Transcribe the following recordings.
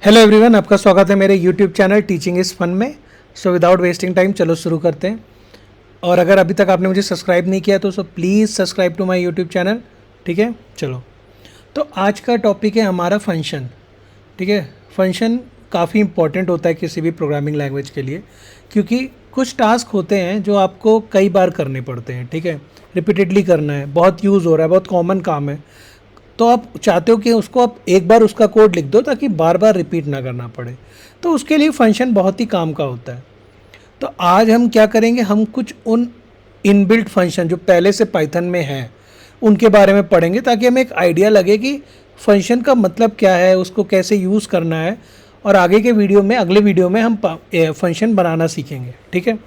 Hello everyone, आपका स्वागत है मेरे YouTube channel teaching is fun में। सो विदाउट वेस्टिंग टाइम चलो शुरू करते हैं। और अगर अभी तक आपने मुझे सब्सक्राइब नहीं किया तो please subscribe to my YouTube channel. ठीक है, चलो। तो आज का टॉपिक है हमारा फंक्शन। ठीक है, फंक्शन काफ़ी इंपॉर्टेंट होता है किसी भी प्रोग्रामिंग लैंग्वेज के लिए, क्योंकि कुछ टास्क होते हैं जो आपको कई बार करने पड़ते हैं। ठीक है, रिपीटेडली करना है, बहुत यूज़ हो रहा है, बहुत कॉमन काम है। तो आप चाहते हो कि उसको आप एक बार उसका कोड लिख दो ताकि बार बार रिपीट ना करना पड़े। तो उसके लिए फंक्शन बहुत ही काम का होता है। तो आज हम क्या करेंगे, हम कुछ उन इनबिल्ट फंक्शन जो पहले से पाइथन में हैं उनके बारे में पढ़ेंगे, ताकि हमें एक आइडिया लगे कि फंक्शन का मतलब क्या है, उसको कैसे यूज़ करना है। और आगे के वीडियो में, अगले वीडियो में हम फंक्शन बनाना सीखेंगे। ठीक है,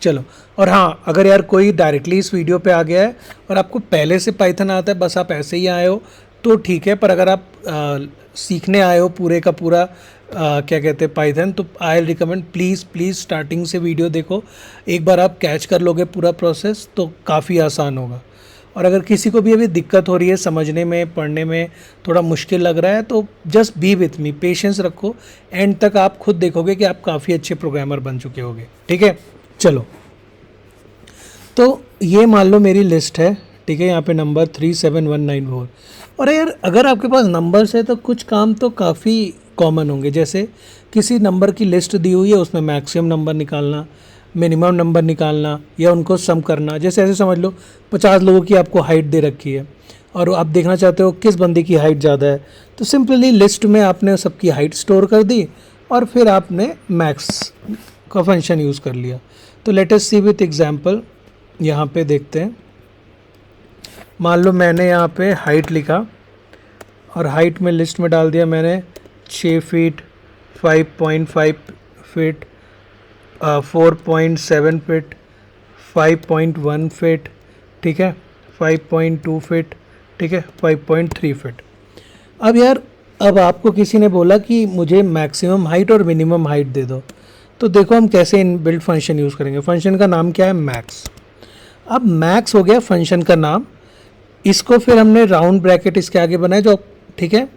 चलो। और हाँ, अगर यार कोई डायरेक्टली इस वीडियो पे आ गया है और आपको पहले से पाइथन आता है, बस आप ऐसे ही आए हो तो ठीक है। पर अगर आप सीखने आए हो पूरे का पूरा क्या कहते हैं पाइथन, तो आई रिकमेंड प्लीज़ स्टार्टिंग से वीडियो देखो। एक बार आप कैच कर लोगे पूरा प्रोसेस तो काफ़ी आसान होगा। और अगर किसी को भी अभी दिक्कत हो रही है समझने में, पढ़ने में थोड़ा मुश्किल लग रहा है, तो just be with me, patience रखो। एंड तक आप खुद देखोगे कि आप काफ़ी अच्छे प्रोग्रामर बन चुके होगे। ठीक है, चलो। तो ये मान लो मेरी लिस्ट है। ठीक है, यहाँ पे नंबर 37194। और यार अगर आपके पास नंबर्स है तो कुछ काम तो काफ़ी कॉमन होंगे। जैसे किसी नंबर की लिस्ट दी हुई है, उसमें मैक्सिमम नंबर निकालना, मिनिमम नंबर निकालना, या उनको सम करना। जैसे ऐसे समझ लो 50 लोगों की आपको हाइट दे रखी है और आप देखना चाहते हो किस बंदे की हाइट ज़्यादा है, तो सिंपली लिस्ट में आपने सबकी हाइट स्टोर कर दी और फिर आपने मैक्स का फंक्शन यूज़ कर लिया। तो let us see with example. यहाँ पे देखते हैं, मान लो मैंने यहाँ पे हाइट लिखा और हाइट में लिस्ट में डाल दिया मैंने 6 फीट, 5.5 फीट, 4.7 फीट, 5.1 फीट, ठीक है, 5.2 फीट, ठीक है, 5.3 फीट। अब यार, अब आपको किसी ने बोला कि मुझे मैक्सिमम हाइट और मिनिमम हाइट दे दो, तो देखो हम कैसे इन बिल्ड फंक्शन यूज़ करेंगे। फंक्शन का नाम क्या है? मैक्स। अब मैक्स हो गया फंक्शन का नाम। इसको फिर हमने राउंड ब्रैकेट इसके आगे बनाया जो, ठीक है,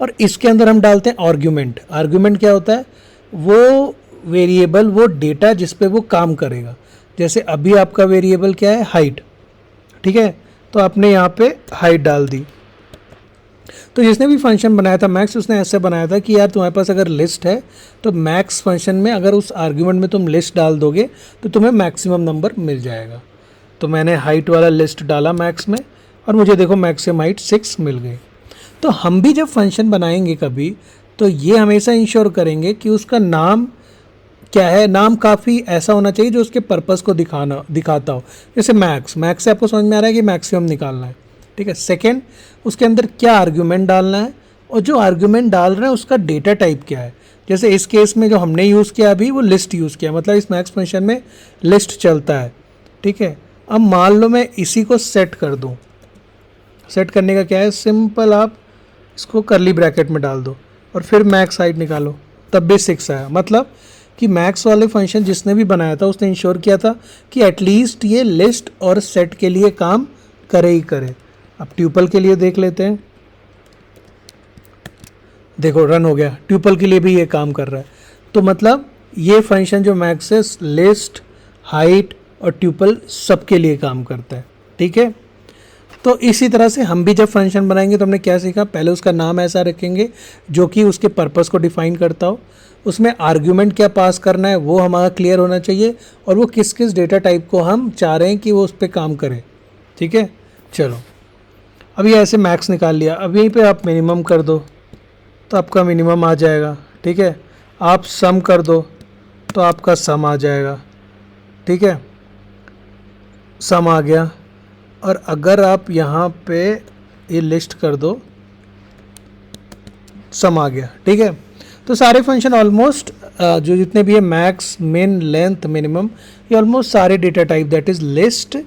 और इसके अंदर हम डालते हैं आर्ग्यूमेंट। आर्ग्यूमेंट क्या होता है? वो वेरिएबल, वो डेटा जिस पे वो काम करेगा। जैसे अभी आपका वेरिएबल क्या है? हाइट। ठीक है, तो आपने यहाँ पे हाइट डाल दी। तो जिसने भी फंक्शन बनाया था मैक्स, उसने ऐसे बनाया था कि यार तुम्हारे पास अगर लिस्ट है तो मैक्स फंक्शन में अगर उस आर्ग्यूमेंट में तुम लिस्ट डाल दोगे तो तुम्हें मैक्सिमम नंबर मिल जाएगा। तो मैंने हाइट वाला लिस्ट डाला मैक्स में और मुझे देखो मैक्सिमम हाइट 6 मिल गई। तो हम भी जब फंक्शन बनाएंगे कभी, तो ये हमेशा इंश्योर करेंगे कि उसका नाम क्या है। नाम काफ़ी ऐसा होना चाहिए जो उसके पर्पस को दिखाता हो। जैसे मैक्स, मैक्स से आपको समझ में आ रहा है कि मैक्सिमम निकालना है। ठीक है। सेकेंड, उसके अंदर क्या आर्ग्यूमेंट डालना है, और जो आर्ग्यूमेंट डाल रहे हैं उसका डेटा टाइप क्या है। जैसे इस केस में जो हमने यूज़ किया अभी, वो लिस्ट यूज़ किया, मतलब इस मैक्स फंक्शन में लिस्ट चलता है। ठीक है। अब मान लो मैं इसी को सेट कर दूं। सेट करने का क्या है? सिंपल, आप इसको करली ब्रैकेट में डाल दो और फिर मैक्स हाइट निकालो, तब भी 6 आया। मतलब कि मैक्स वाले फंक्शन जिसने भी बनाया था उसने इंश्योर किया था कि एटलीस्ट ये लिस्ट और सेट के लिए काम करे ही करे। अब ट्यूपल के लिए देख लेते हैं। देखो रन हो गया, ट्यूपल के लिए भी ये काम कर रहा है। तो मतलब ये फंक्शन जो मैक्स है, लिस्ट, हाइट और ट्यूपल सबके लिए काम करता है। ठीक है। तो इसी तरह से हम भी जब फंक्शन बनाएंगे तो हमने क्या सीखा? पहले उसका नाम ऐसा रखेंगे जो कि उसके पर्पस को डिफाइन करता हो। उसमें आर्ग्यूमेंट क्या पास करना है वो हमारा क्लियर होना चाहिए, और वो किस किस डेटा टाइप को हम चाह रहे हैं कि वो उस पर काम करे। ठीक है, चलो। अब ये ऐसे मैक्स निकाल लिया। अब यहीं पे आप मिनिमम कर दो तो आपका मिनिमम आ जाएगा। ठीक है। आप सम कर दो तो आपका सम आ जाएगा। ठीक है, सम आ गया। और अगर आप यहाँ पे ये लिस्ट कर दो, सम आ गया। ठीक है। तो सारे फंक्शन ऑलमोस्ट जो जितने भी है, मैक्स, मिन, लेंथ, मिनिमम, ये ऑलमोस्ट सारे data type, that is list,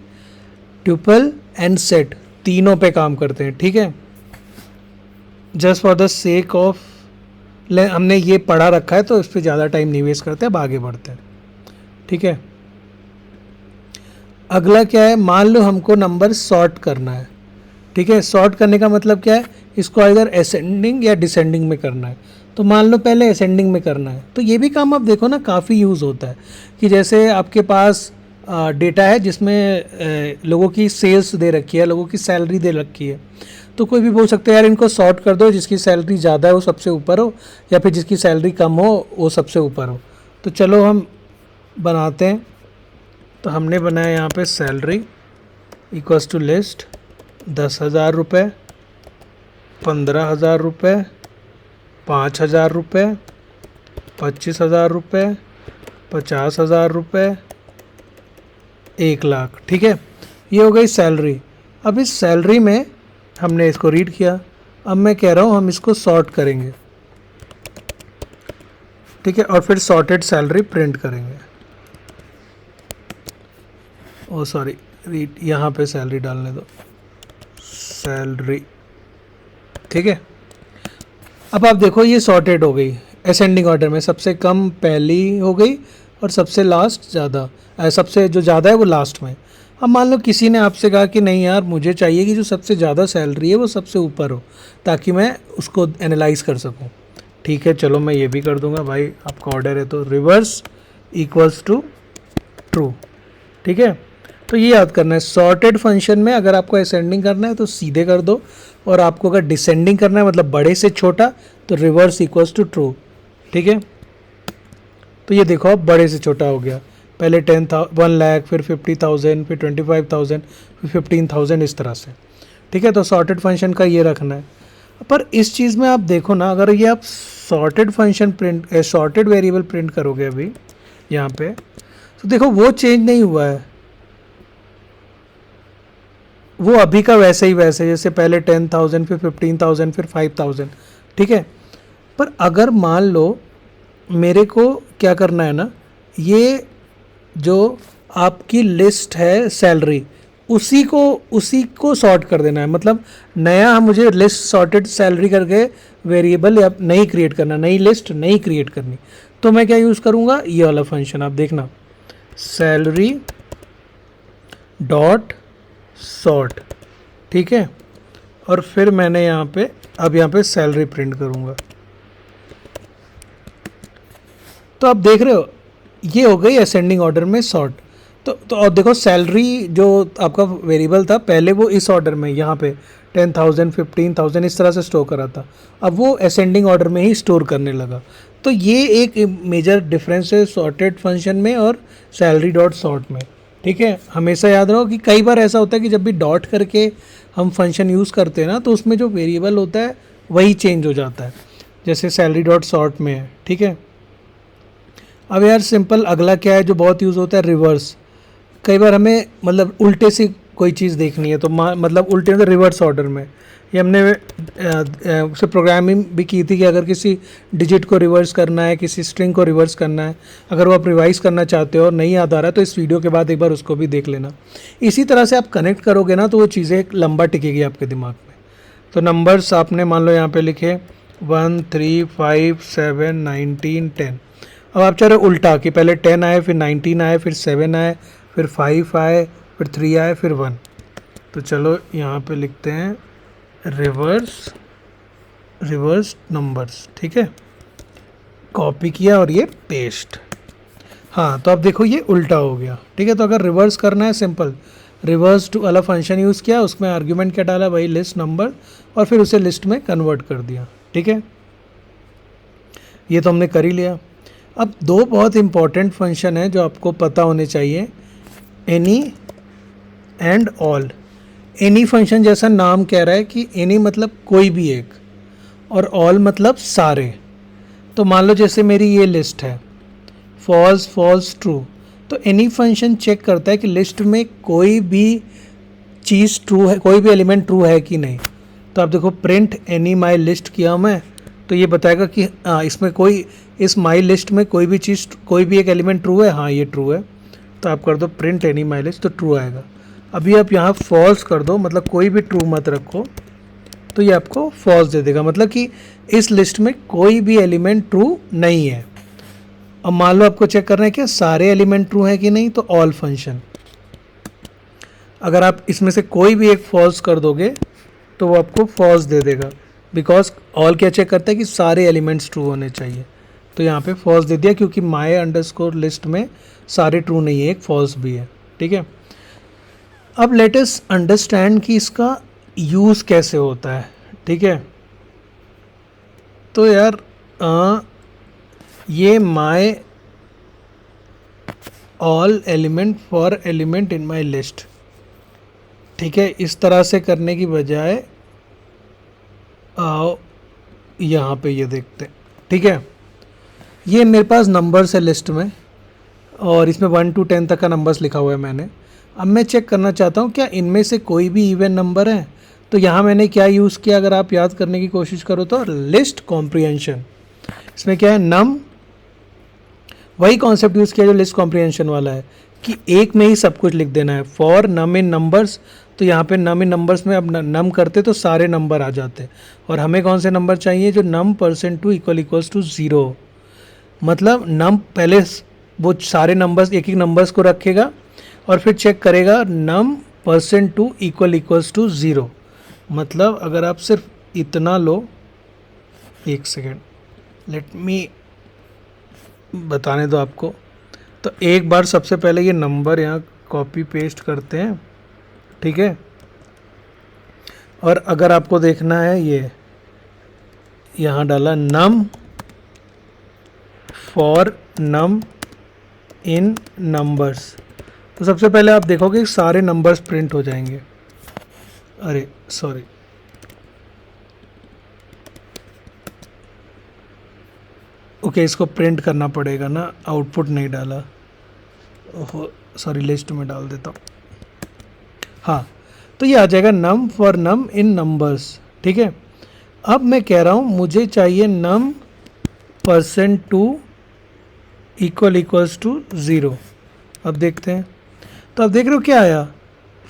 tuple and set, तीनों पे काम करते हैं। ठीक है। Just for the sake of, हमने ये पढ़ा रखा है तो इस पर ज़्यादा टाइम नहीं वेस्ट करते, अब आगे बढ़ते हैं। ठीक है। अगला क्या है? मान लो हमको नंबर सॉर्ट करना है। ठीक है। सॉर्ट करने का मतलब क्या है? इसको इधर असेंडिंग या डिसेंडिंग में करना है। तो मान लो पहले असेंडिंग में करना है, तो ये भी काम आप देखो ना काफ़ी यूज़ होता है कि जैसे आपके पास डेटा है जिसमें लोगों की सेल्स दे रखी है, लोगों की सैलरी दे रखी है, तो कोई भी बोल सकते हैं यार इनको सॉर्ट कर दो, जिसकी सैलरी ज़्यादा है वो सबसे ऊपर हो, या फिर जिसकी सैलरी कम हो वो सबसे ऊपर हो। तो चलो हम बनाते हैं। तो हमने बनाया यहाँ पे सैलरी इक्वल्स टू लिस्ट 10,000 रुपये, 15,000 रुपये, 5,000 रुपये, 25,000 रुपये, 50,000 रुपये, 1,00,000। ठीक है, ये हो गई सैलरी। अब इस सैलरी में हमने इसको रीड किया, अब मैं कह रहा हूँ हम इसको सॉर्ट करेंगे। ठीक है, और फिर सॉर्टेड सैलरी प्रिंट करेंगे। ओ सॉरी, रीड यहाँ पे सैलरी डालने दो, सैलरी। ठीक है, अब आप देखो ये सॉर्टेड हो गई असेंडिंग ऑर्डर में, सबसे कम पहली हो गई और सबसे लास्ट ज़्यादा, सबसे जो ज़्यादा है वो लास्ट में। अब मान लो किसी ने आपसे कहा कि नहीं यार मुझे चाहिए कि जो सबसे ज़्यादा सैलरी है वो सबसे ऊपर हो, ताकि मैं उसको एनालाइज कर सकूं। ठीक है, चलो मैं ये भी कर दूंगा भाई, आपका ऑर्डर है तो रिवर्स इक्वल्स टू ट्रू। ठीक है, तो ये याद करना है, सॉर्टेड फंक्शन में अगर आपको असेंडिंग करना है तो सीधे कर दो, और आपको अगर डिसेंडिंग करना है मतलब बड़े से छोटा तो रिवर्स इक्वल्स टू ट्रू। ठीक है, तो ये देखो अब बड़े से छोटा हो गया, पहले 1,00,000, फिर 50,000, फिर 25,000, फिर 15,000, इस तरह से। ठीक है, तो सॉर्टेड फंक्शन का ये रखना है। पर इस चीज़ में आप देखो ना, अगर ये आप sorted function print sorted variable print करोगे अभी यहाँ पे, तो देखो वो चेंज नहीं हुआ है, वो अभी का वैसे ही वैसे, जैसे पहले 10,000, फिर 15,000, फिर 5,000। ठीक है, पर अगर मान लो मेरे को क्या करना है ना, ये जो आपकी लिस्ट है सैलरी, उसी को सॉर्ट कर देना है, मतलब नया मुझे लिस्ट सॉर्टेड सैलरी करके वेरिएबल या नहीं क्रिएट करना, नई लिस्ट नहीं क्रिएट करनी। तो मैं क्या यूज़ करूँगा, ये वाला फंक्शन, आप देखना, सैलरी डॉट सॉर्ट। ठीक है, और फिर मैंने यहाँ पे सैलरी प्रिंट करूँगा। तो आप देख रहे हो ये हो गई असेंडिंग ऑर्डर में सॉर्ट। तो और देखो सैलरी जो आपका वेरिएबल था पहले वो इस ऑर्डर में यहाँ पे 10,000, 15,000 इस तरह से स्टोर करा था, अब वो असेंडिंग ऑर्डर में ही स्टोर करने लगा। तो ये एक मेजर डिफरेंस है सॉर्टेड फंक्शन में और सैलरी डॉट सॉर्ट में। ठीक है, हमेशा याद रहो कि कई बार ऐसा होता है कि जब भी डॉट करके हम फंक्शन यूज़ करते हैं ना, तो उसमें जो वेरिएबल होता है वही चेंज हो जाता है, जैसे सैलरी डॉट सॉर्ट में है। ठीक है, अब यार सिंपल अगला क्या है जो बहुत यूज़ होता है, रिवर्स। कई बार हमें मतलब उल्टे से कोई चीज़ देखनी है, तो मतलब उल्टे मतलब रिवर्स ऑर्डर में। ये हमने उसे प्रोग्रामिंग भी की थी कि अगर किसी डिजिट को रिवर्स करना है, किसी स्ट्रिंग को रिवर्स करना है, अगर वो आप रिवाइज करना चाहते हो और नहीं याद आ रहा है तो इस वीडियो के बाद एक बार उसको भी देख लेना। इसी तरह से आप कनेक्ट करोगे ना तो वो चीज़ें एक लंबा टिकेगी आपके दिमाग में। तो नंबर्स आपने मान लो यहाँ पे लिखे 1, 3, 5, 7, 19, 10। अब आप चाह रहे उल्टा कि पहले 10 आए, फिर 19 आए, फिर 7 आए, फिर 5 आए, फिर 3 आए, फिर 1। तो चलो यहाँ पे लिखते हैं रिवर्स नंबर्स। ठीक है, कॉपी किया और ये पेस्ट। हाँ, तो अब देखो ये उल्टा हो गया। ठीक है, तो अगर रिवर्स करना है सिंपल रिवर्स टू वाला फंक्शन यूज़ किया, उसमें आर्ग्यूमेंट क्या डाला भाई, लिस्ट नंबर, और फिर उसे लिस्ट में कन्वर्ट कर दिया। ठीक है, ये तो हमने कर ही लिया। अब दो बहुत इंपॉर्टेंट फंक्शन है जो आपको पता होने चाहिए, any and all. Any function जैसा नाम कह रहा है कि एनी मतलब कोई भी एक, और ऑल मतलब सारे। तो मान लो जैसे मेरी ये लिस्ट है, फॉल्स फॉल्स ट्रू, तो एनी फंक्शन चेक करता है कि लिस्ट में कोई भी चीज़ ट्रू है, कोई भी एलिमेंट ट्रू है कि नहीं। तो आप देखो प्रिंट एनी माई लिस्ट किया मैं, तो ये बताएगा कि इसमें कोई, इस माई लिस्ट में कोई भी चीज़, कोई भी एक एलिमेंट ट्रू है, हाँ ये ट्रू है। तो आप कर दो प्रिंट एनी माई लिस्ट, तो ट्रू आएगा। अभी आप यहाँ फॉल्स कर दो, मतलब कोई भी ट्रू मत रखो, तो ये आपको फॉल्स दे देगा, मतलब कि इस लिस्ट में कोई भी एलिमेंट ट्रू नहीं है। अब मान लो आपको चेक करना है कि सारे एलिमेंट ट्रू हैं कि नहीं, तो ऑल फंक्शन, अगर आप इसमें से कोई भी एक फॉल्स कर दोगे तो वो आपको फॉल्स दे देगा। बिकॉज ऑल क्या चेक करता है कि सारे एलिमेंट्स ट्रू होने चाहिए। तो यहाँ पे फॉल्स दे दिया क्योंकि माई अंडरस्कोर लिस्ट में सारे ट्रू नहीं है, एक फॉल्स भी है। ठीक है, अब लेट अस अंडरस्टैंड कि इसका यूज़ कैसे होता है। ठीक है, तो यार ये my all element for element in my list, ठीक है, इस तरह से करने की बजाय आओ यहाँ पे ये देखते हैं। ठीक है, ये मेरे पास नंबर्स है लिस्ट में और इसमें 1 to 10 तक का नंबर्स लिखा हुआ है मैंने। अब मैं चेक करना चाहता हूँ क्या इनमें से कोई भी इवन नंबर है। तो यहाँ मैंने क्या यूज़ किया, अगर आप याद करने की कोशिश करो तो लिस्ट कॉम्प्रिहेंशन। इसमें क्या है, नम, वही कॉन्सेप्ट यूज़ किया जो लिस्ट कॉम्प्रिहेंशन वाला है कि एक में ही सब कुछ लिख देना है। फॉर नम इन नंबर्स, तो यहाँ पे नम इन नंबर्स में अब नम करते तो सारे नंबर आ जाते, और हमें कौन से नंबर चाहिए, जो नम परसेंट टू इक्वल्स टू 0। मतलब नम पहले वो सारे नंबर्स एक एक नंबर्स को रखेगा और फिर चेक करेगा नम परसेंट टू इक्वल्स टू 0। मतलब अगर आप सिर्फ इतना लो, एक सेकेंड लेट मी बताने दो आपको। तो एक बार सबसे पहले ये नंबर यहाँ कॉपी पेस्ट करते हैं। ठीक है, और अगर आपको देखना है ये यहाँ डाला नम फॉर नम इन नंबर्स, तो सबसे पहले आप देखोगे सारे नंबर्स प्रिंट हो जाएंगे। अरे सॉरी, ओके इसको प्रिंट करना पड़ेगा ना, आउटपुट नहीं डाला, ओहो सॉरी लिस्ट में डाल देता हूँ। हाँ, तो ये आ जाएगा नम फॉर नम इन नंबर्स। ठीक है, अब मैं कह रहा हूँ मुझे चाहिए नम परसेंट टू इक्वल्स टू 0। अब देखते हैं, तो अब देख रहे हो क्या आया,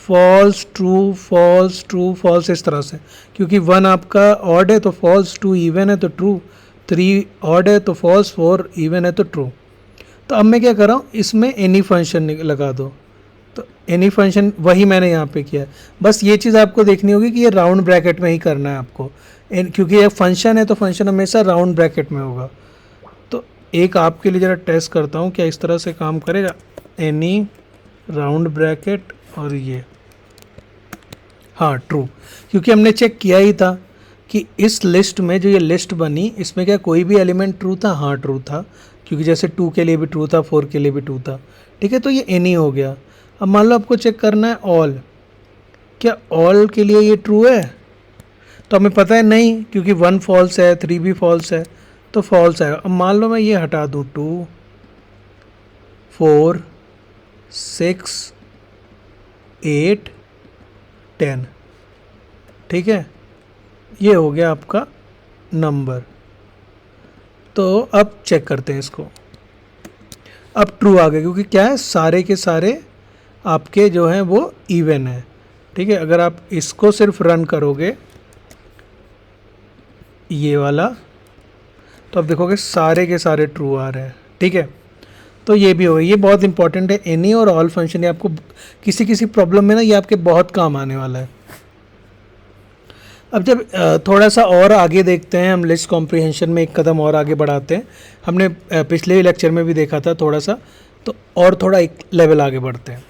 false true false true false, इस तरह से। क्योंकि 1 आपका ऑड है तो फॉल्स, 2 इवन है तो ट्रू, 3 ऑड है तो फॉल्स, 4 इवन है तो ट्रू। तो अब मैं क्या कर रहा हूँ, इसमें एनी फंक्शन लगा दो। तो एनी फंक्शन वही मैंने यहाँ पे किया है। बस ये चीज़ आपको देखनी होगी कि ये राउंड ब्रैकेट में ही करना है आपको, क्योंकि ये फंक्शन है तो फंक्शन हमेशा राउंड ब्रैकेट में होगा। तो एक आपके लिए ज़रा टेस्ट करता हूँ क्या इस तरह से काम करेगा, एनी राउंड ब्रैकेट और ये, हाँ ट्रू, क्योंकि हमने चेक किया ही था कि इस लिस्ट में जो ये लिस्ट बनी इसमें क्या कोई भी एलिमेंट ट्रू था, हाँ ट्रू था, क्योंकि जैसे 2 के लिए भी ट्रू था, 4 के लिए भी ट्रू था। ठीक है, तो ये एनी हो गया। अब मान लो आपको चेक करना है ऑल, क्या ऑल के लिए ये ट्रू है, तो हमें पता है नहीं, क्योंकि 1 फॉल्स है, 3 भी फॉल्स है, तो फॉल्स आएगा। अब मान लो मैं ये हटा दूँ, 2 4 6 8 10, ठीक है, ये हो गया आपका नंबर। तो अब चेक करते हैं इसको, अब ट्रू आ गया क्योंकि क्या है, सारे के सारे आपके जो हैं वो इवन है। ठीक है, अगर आप इसको सिर्फ रन करोगे ये वाला, तो आप देखोगे सारे के सारे ट्रू आ रहे हैं। ठीक है, तो ये भी होगा, ये बहुत इंपॉर्टेंट है। एनी और ऑल फंक्शन, ये आपको किसी किसी प्रॉब्लम में ना ये आपके बहुत काम आने वाला है। अब जब थोड़ा सा और आगे देखते हैं, हम लिस्ट कॉम्प्रिहेंशन में एक कदम और आगे बढ़ाते हैं। हमने पिछले लेक्चर में भी देखा था थोड़ा सा, तो और थोड़ा एक लेवल आगे बढ़ते हैं।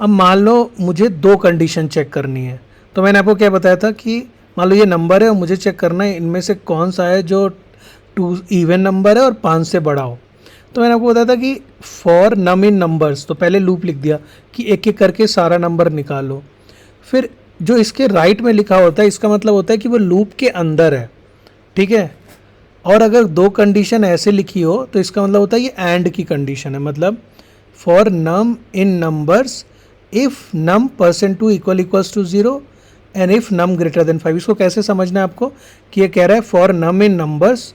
अब मान लो मुझे 2 कंडीशन चेक करनी है। तो मैंने आपको क्या बताया था कि मान लो ये नंबर है और मुझे चेक करना है इनमें से कौन सा है जो 2 इवन नंबर है और 5 से बड़ा हो। तो मैंने आपको बताया था कि फॉर नम इन नंबर्स, तो पहले लूप लिख दिया कि एक एक करके सारा नंबर निकालो। फिर जो इसके राइट में लिखा होता है इसका मतलब होता है कि वो लूप के अंदर है। ठीक है, और अगर 2 कंडीशन ऐसे लिखी हो तो इसका मतलब होता है ये एंड की कंडीशन है। मतलब for num in numbers if num percent two equals to 0 and if num greater than 5। इसको कैसे समझना है आपको कि ये कह रहा है फॉर नम इन नंबर्स,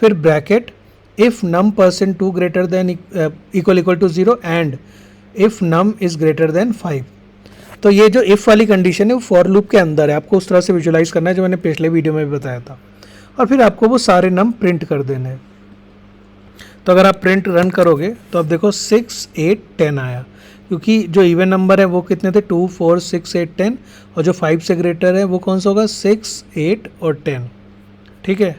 फिर bracket if num percent two greater than equal to 0 and if num is greater than 5। तो ये जो इफ़ वाली कंडीशन है वो फॉर लूप के अंदर है। आपको उस तरह से विजुलाइज करना है जो मैंने पिछले वीडियो में भी बताया था, और फिर आपको वो सारे नम प्रिंट कर देने हैं। तो अगर आप प्रिंट रन करोगे तो आप देखो 6 8 10 आया, क्योंकि जो इवन नंबर है वो कितने थे, 2 4 6 8 10, और जो 5 से ग्रेटर है वो कौन सा होगा, 6 8 और 10। ठीक है।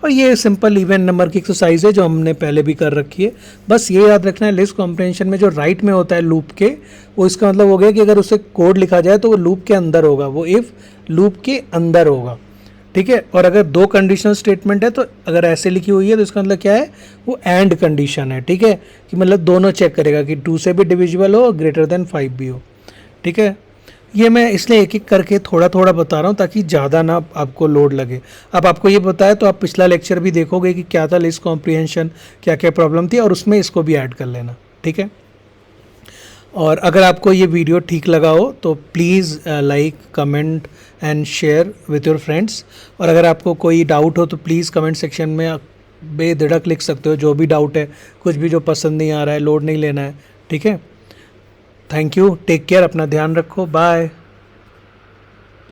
और ये सिंपल इवन नंबर की एक्सरसाइज है जो हमने पहले भी कर रखी है। बस ये याद रखना है, लिस्ट कॉम्प्रिहेंशन में जो राइट में होता है लूप के, वो इसका मतलब हो गया कि अगर उसे कोड लिखा जाए तो वो लूप के अंदर होगा, वो इफ़ लूप के अंदर होगा, ठीक है। और अगर दो कंडीशनल स्टेटमेंट है तो अगर ऐसे लिखी हुई है तो इसका मतलब क्या है, वो एंड कंडीशन है, ठीक है, कि मतलब दोनों चेक करेगा कि 2 से भी डिविजिबल हो और ग्रेटर देन 5 भी हो, ठीक है। ये मैं इसलिए एक एक करके थोड़ा थोड़ा बता रहा हूँ ताकि ज़्यादा ना आपको लोड लगे। अब आपको ये बताया तो आप पिछला लेक्चर भी देखोगे कि क्या था लिस्ट कॉम्प्रिहेंशन, क्या क्या प्रॉब्लम थी, और उसमें इसको भी ऐड कर लेना, ठीक है। और अगर आपको ये वीडियो ठीक लगा हो तो please like, comment and share with your friends. और अगर आपको कोई डाउट हो तो प्लीज़ कमेंट सेक्शन में बेधड़क लिख सकते हो, जो भी डाउट है, कुछ भी जो पसंद नहीं आ रहा है, लोड नहीं लेना है, ठीक है। थैंक यू, टेक केयर, अपना ध्यान रखो, बाय।